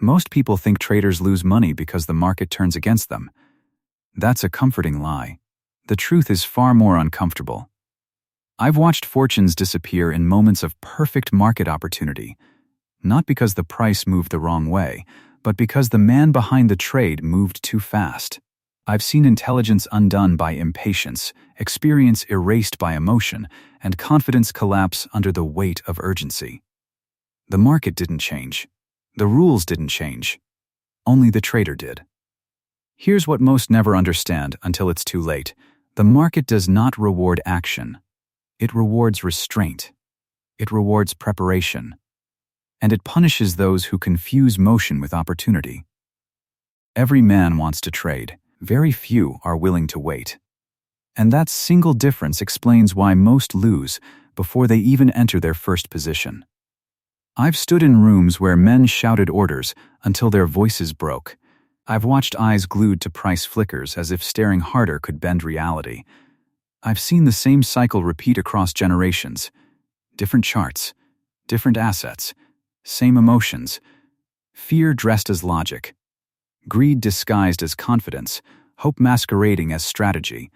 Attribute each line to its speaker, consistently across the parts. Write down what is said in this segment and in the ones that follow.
Speaker 1: Most people think traders lose money because the market turns against them. That's a comforting lie. The truth is far more uncomfortable. I've watched fortunes disappear in moments of perfect market opportunity, not because the price moved the wrong way, but because the man behind the trade moved too fast. I've seen intelligence undone by impatience, experience erased by emotion, and confidence collapse under the weight of urgency. The market didn't change. The rules didn't change. Only the trader did. Here's what most never understand until it's too late. The market does not reward action. It rewards restraint. It rewards preparation. And it punishes those who confuse motion with opportunity. Every man wants to trade. Very few are willing to wait. And that single difference explains why most lose before they even enter their first position. I've stood in rooms where men shouted orders until their voices broke. I've watched eyes glued to price flickers as if staring harder could bend reality. I've seen the same cycle repeat across generations. Different charts, different assets, same emotions. Fear dressed as logic. Greed disguised as confidence, hope masquerading as strategy.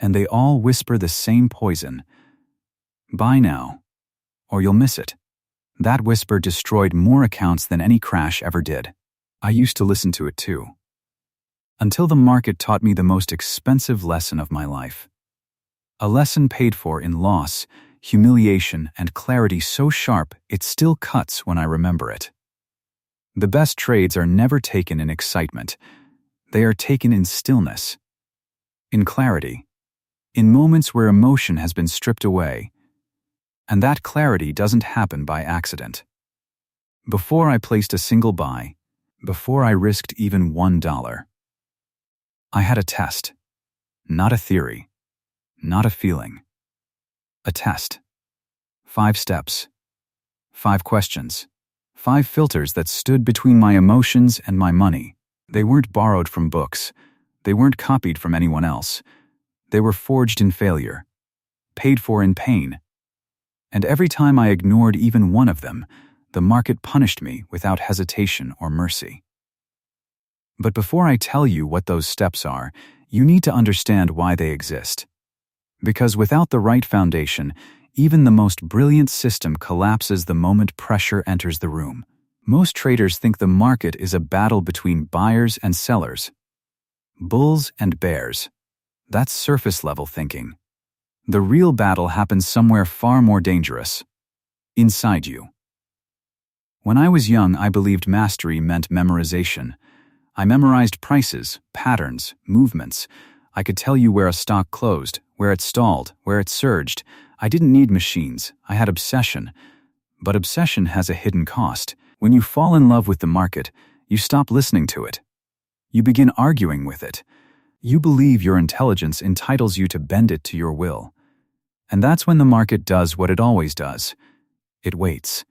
Speaker 1: And they all whisper the same poison. Buy now, or you'll miss it. That whisper destroyed more accounts than any crash ever did. I used to listen to it too. Until the market taught me the most expensive lesson of my life. A lesson paid for in loss, humiliation, and clarity so sharp it still cuts when I remember it. The best trades are never taken in excitement. They are taken in stillness, in clarity, in moments where emotion has been stripped away. And that clarity doesn't happen by accident. Before I placed a single buy, before I risked even $1, I had a test, not a theory, not a feeling. A test. 5 steps, 5 questions, 5 filters that stood between my emotions and my money. They weren't borrowed from books. They weren't copied from anyone else. They were forged in failure, paid for in pain. And every time I ignored even one of them, the market punished me without hesitation or mercy. But before I tell you what those steps are, you need to understand why they exist. Because without the right foundation, even the most brilliant system collapses the moment pressure enters the room. Most traders think the market is a battle between buyers and sellers, bulls and bears. That's surface-level thinking. The real battle happens somewhere far more dangerous. Inside you. When I was young, I believed mastery meant memorization. I memorized prices, patterns, movements. I could tell you where a stock closed, where it stalled, where it surged. I didn't need machines. I had obsession. But obsession has a hidden cost. When you fall in love with the market, you stop listening to it. You begin arguing with it. You believe your intelligence entitles you to bend it to your will. And that's when the market does what it always does. It waits.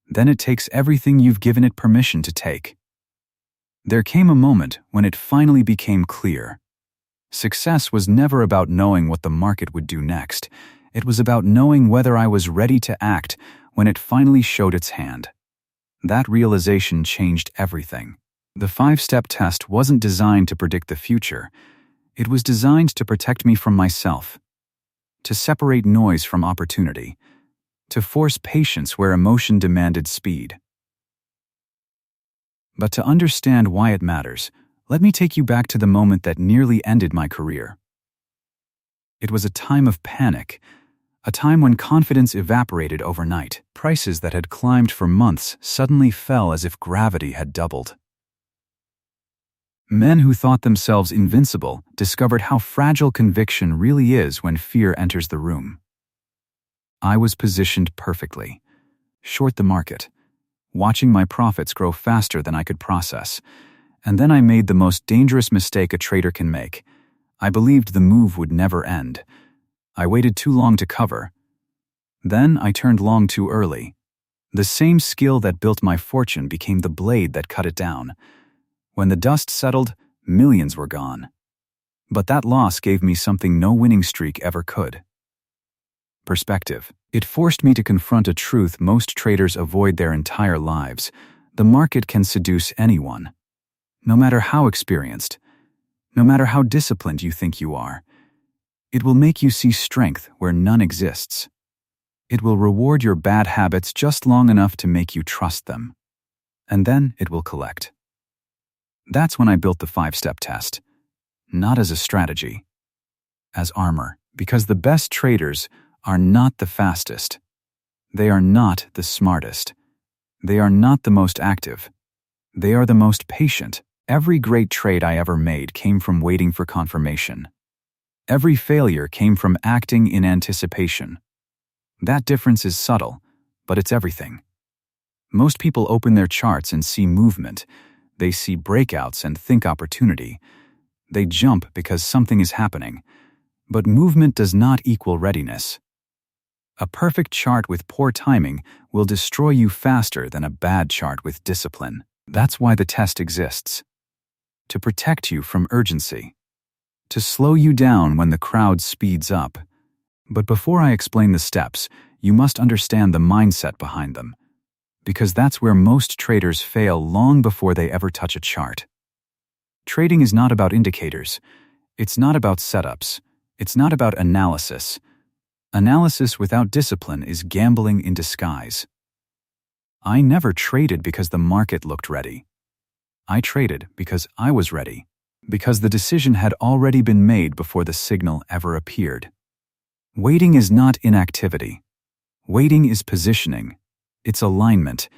Speaker 1: Then it takes everything you've given it permission to take. There came a moment when it finally became clear. Success was never about knowing what the market would do next. It was about knowing whether I was ready to act when it finally showed its hand. That realization changed everything. The 5-step test wasn't designed to predict the future. It was designed to protect me from myself, to separate noise from opportunity, to force patience where emotion demanded speed. But to understand why it matters, let me take you back to the moment that nearly ended my career. It was a time of panic, a time when confidence evaporated overnight. Prices that had climbed for months suddenly fell as if gravity had doubled. Men who thought themselves invincible discovered how fragile conviction really is when fear enters the room. I was positioned perfectly, short the market, watching my profits grow faster than I could process. And then I made the most dangerous mistake a trader can make. I believed the move would never end. I waited too long to cover. Then I turned long too early. The same skill that built my fortune became the blade that cut it down. When the dust settled, millions were gone. But that loss gave me something no winning streak ever could. Perspective. It forced me to confront a truth most traders avoid their entire lives. The market can seduce anyone, no matter how experienced, no matter how disciplined you think you are. It will make you see strength where none exists. It will reward your bad habits just long enough to make you trust them. And then it will collect. That's when I built the 5-step test. Not as a strategy, as armor, because the best traders are not the fastest. They are not the smartest. They are not the most active. They are the most patient. Every great trade I ever made came from waiting for confirmation. Every failure came from acting in anticipation. That difference is subtle, but it's everything. Most people open their charts and see movement. They see breakouts and think opportunity. They jump because something is happening. But movement does not equal readiness. A perfect chart with poor timing will destroy you faster than a bad chart with discipline. That's why the test exists. To protect you from urgency. To slow you down when the crowd speeds up. But before I explain the steps, you must understand the mindset behind them. Because that's where most traders fail long before they ever touch a chart. Trading is not about indicators. It's not about setups. It's not about analysis. Analysis without discipline is gambling in disguise. I never traded because the market looked ready. I traded because I was ready. Because the decision had already been made before the signal ever appeared. Waiting is not inactivity. Waiting is positioning. It's alignment.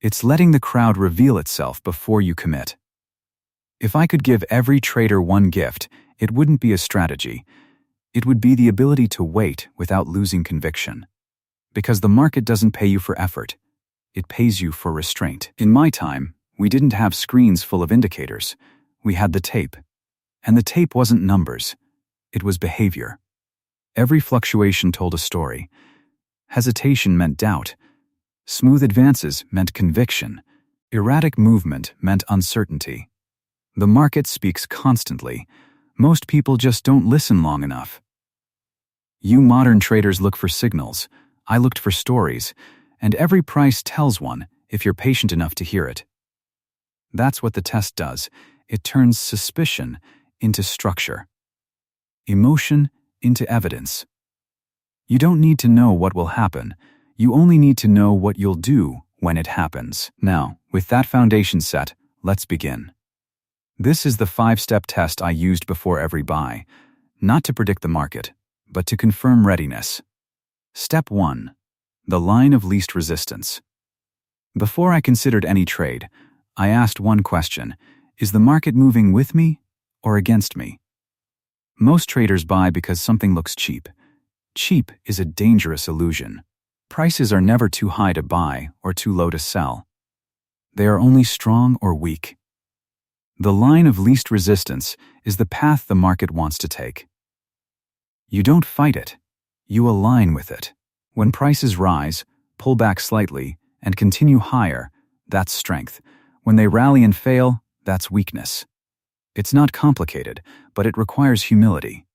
Speaker 1: It's letting the crowd reveal itself before you commit. If I could give every trader one gift, it wouldn't be a strategy. It would be the ability to wait without losing conviction. Because the market doesn't pay you for effort. It pays you for restraint. In my time, we didn't have screens full of indicators. We had the tape. And the tape wasn't numbers. It was behavior. Every fluctuation told a story. Hesitation meant doubt. Smooth advances meant conviction. Erratic movement meant uncertainty. The market speaks constantly. Most people just don't listen long enough. You modern traders look for signals. I looked for stories. And every price tells one if you're patient enough to hear it. That's what the test does. It turns suspicion into structure. Emotion into evidence. You don't need to know what will happen. You only need to know what you'll do when it happens. Now, with that foundation set, let's begin. This is the 5-step test I used before every buy, not to predict the market, but to confirm readiness. Step 1. The line of least resistance. Before I considered any trade, I asked one question: is the market moving with me or against me? Most traders buy because something looks cheap. Cheap is a dangerous illusion. Prices are never too high to buy or too low to sell. They are only strong or weak. The line of least resistance is the path the market wants to take. You don't fight it. You align with it. When prices rise, pull back slightly, and continue higher, that's strength. When they rally and fail, that's weakness. It's not complicated, but it requires humility.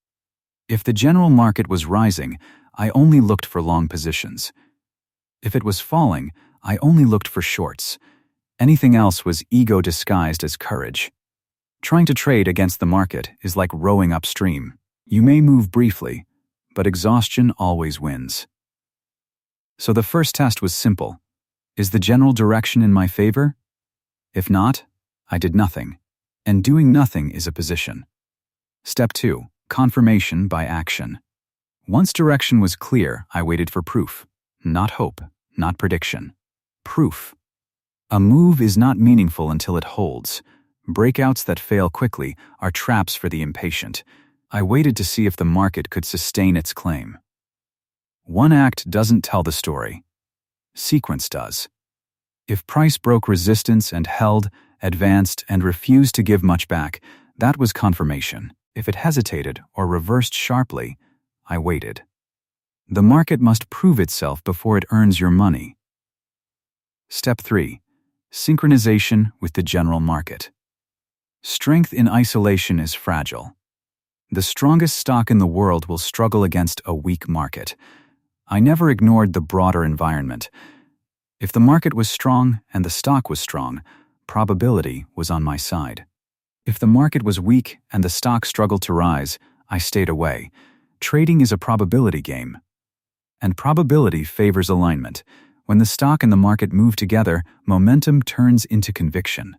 Speaker 1: If the general market was rising, I only looked for long positions. If it was falling, I only looked for shorts. Anything else was ego disguised as courage. Trying to trade against the market is like rowing upstream. You may move briefly, but exhaustion always wins. So the first test was simple. Is the general direction in my favor? If not, I did nothing. And doing nothing is a position. Step 2. Confirmation by action. Once direction was clear, I waited for proof. Not hope, not prediction. Proof. A move is not meaningful until it holds. Breakouts that fail quickly are traps for the impatient. I waited to see if the market could sustain its claim. One act doesn't tell the story. Sequence does. If price broke resistance and held, advanced, and refused to give much back, that was confirmation. If it hesitated or reversed sharply, I waited. The market must prove itself before it earns your money. Step 3. Synchronization with the general market. Strength in isolation is fragile. The strongest stock in the world will struggle against a weak market. I never ignored the broader environment. If the market was strong and the stock was strong, probability was on my side. If the market was weak and the stock struggled to rise, I stayed away. Trading is a probability game. And probability favors alignment. When the stock and the market move together, momentum turns into conviction.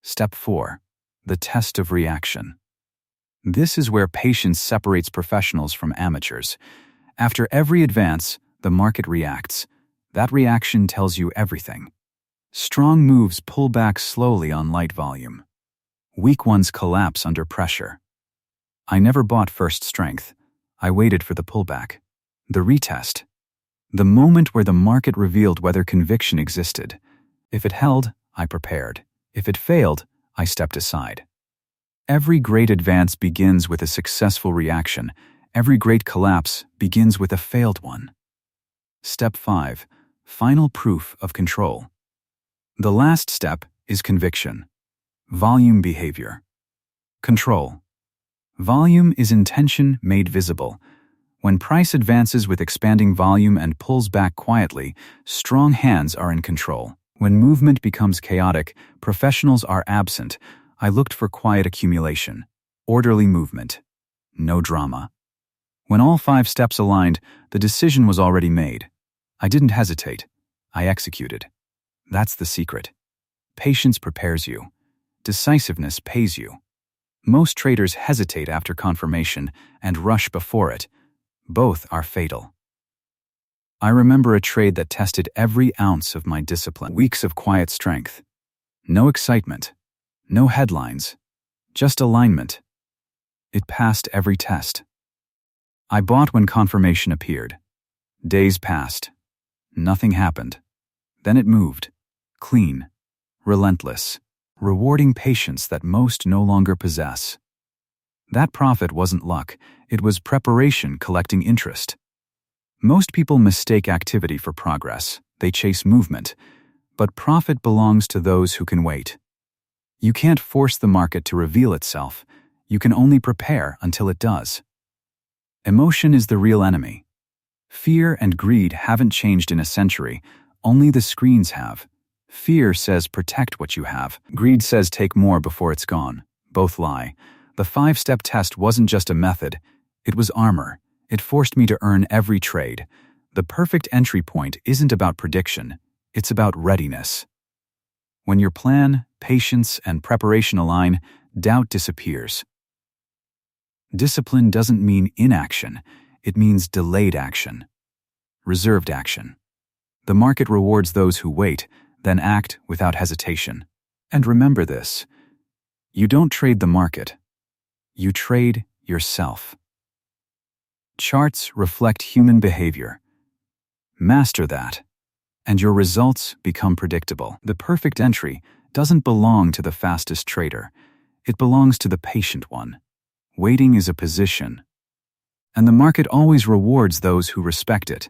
Speaker 1: Step 4. The test of reaction. This is where patience separates professionals from amateurs. After every advance, the market reacts. That reaction tells you everything. Strong moves pull back slowly on light volume. Weak ones collapse under pressure. I never bought first strength. I waited for the pullback. The retest. The moment where the market revealed whether conviction existed. If it held, I prepared. If it failed, I stepped aside. Every great advance begins with a successful reaction. Every great collapse begins with a failed one. Step 5. Final proof of control. The last step is conviction. Volume behavior. Control. Volume is intention made visible. When price advances with expanding volume and pulls back quietly, strong hands are in control. When movement becomes chaotic, professionals are absent. I looked for quiet accumulation, orderly movement, no drama. When all 5 steps aligned, the decision was already made. I didn't hesitate. I executed. That's the secret. Patience prepares you. Decisiveness pays you. Most traders hesitate after confirmation and rush before it. Both are fatal. I remember a trade that tested every ounce of my discipline. Weeks of quiet strength. No excitement. No headlines. Just alignment. It passed every test. I bought when confirmation appeared. Days passed. Nothing happened. Then it moved. Clean. Relentless. Rewarding patience that most no longer possess. That profit wasn't luck. It was preparation collecting interest. Most people mistake activity for progress. They chase movement. But profit belongs to those who can wait. You can't force the market to reveal itself. You can only prepare until it does. Emotion is the real enemy. Fear and greed haven't changed in a century. Only the screens have. Fear says protect what you have. Greed says take more before it's gone. Both lie. The 5-step test wasn't just a method. It was armor. It forced me to earn every trade. The perfect entry point isn't about prediction. It's about readiness. When your plan, patience, and preparation align, doubt disappears. Discipline doesn't mean inaction. It means delayed action. Reserved action. The market rewards those who wait, then act without hesitation. And remember this. You don't trade the market. You trade yourself. Charts reflect human behavior. Master that, and your results become predictable. The perfect entry doesn't belong to the fastest trader. It belongs to the patient one. Waiting is a position. And the market always rewards those who respect it.